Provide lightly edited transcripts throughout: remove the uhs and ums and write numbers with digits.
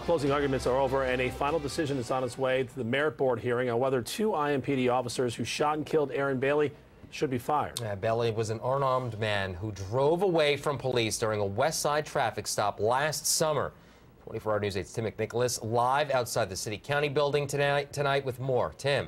Closing arguments are over, and a final decision is on its way to the merit board hearing on whether two IMPD officers who shot and killed Aaron Bailey should be fired. Bailey was an unarmed man who drove away from police during a West Side traffic stop last summer. 24 Hour News 8's Tim McNicholas live outside the City County building tonight with more. Tim.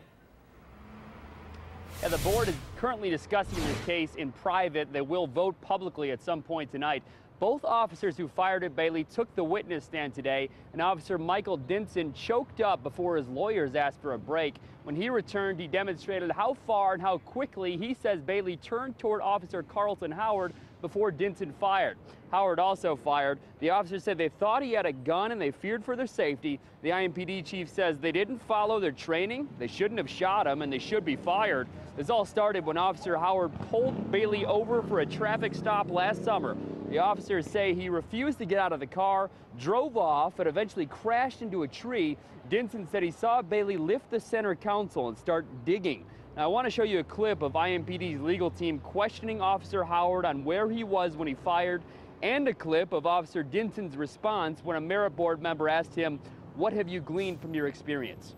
Yeah, the board is currently discussing this case in private. They will vote publicly at some point tonight. Both officers who fired at Bailey took the witness stand today, and Officer Michael Dinson choked up before his lawyers asked for a break. When he returned, he demonstrated how far and how quickly he says Bailey turned toward Officer Carlton Howard before Dinson fired. Howard also fired. The officers said they thought he had a gun and they feared for their safety. The IMPD chief says they didn't follow their training, they shouldn't have shot him, and they should be fired. This all started when Officer Howard pulled Bailey over for a traffic stop last summer. The officers say he refused to get out of the car, drove off, and eventually crashed into a tree. Dinson said he saw Bailey lift the center console and start digging. Now, I want to show you a clip of IMPD's legal team questioning Officer Howard on where he was when he fired, and a clip of Officer Dinson's response when a merit board member asked him, "What have you gleaned from your experience?"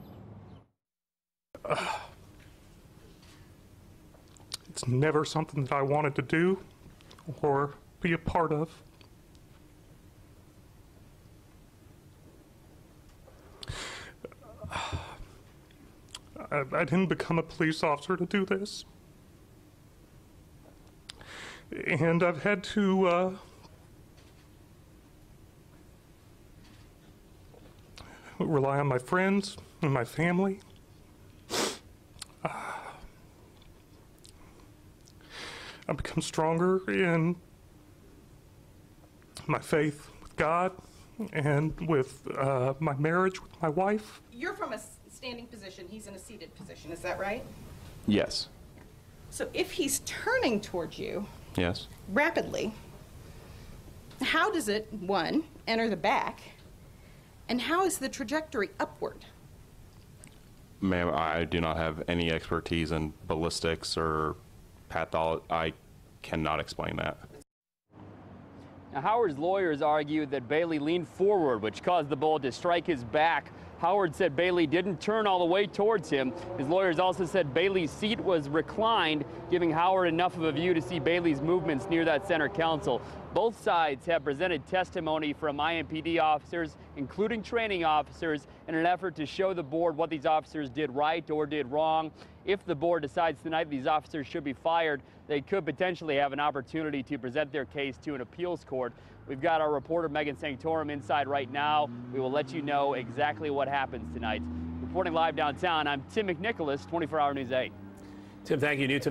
It's never something that I wanted to do or be a part of. I didn't become a police officer to do this. And I've had to rely on my friends and my family. I've become stronger in my faith with God and with my marriage with my wife. You're from a standing position, he's in a seated position, is that right? Yes. So if he's turning towards you Yes. rapidly, how does it, one, enter the back, and how is the trajectory upward? Ma'am, I do not have any expertise in ballistics or pathology. I cannot explain that. Now, Howard's lawyers argued that Bailey leaned forward, which caused the bullet to strike his back. Howard said Bailey didn't turn all the way towards him. His lawyers also said Bailey's seat was reclined, giving Howard enough of a view to see Bailey's movements near that center console. Both sides have presented testimony from IMPD officers, including training officers, in an effort to show the board what these officers did right or did wrong. If the board decides tonight these officers should be fired, they could potentially have an opportunity to present their case to an appeals court. We've got our reporter Megan Sanctorum inside right now. We will let you know exactly what happens tonight. Reporting live downtown, I'm Tim McNicholas, 24 Hour News 8. Tim, thank you. New tonight.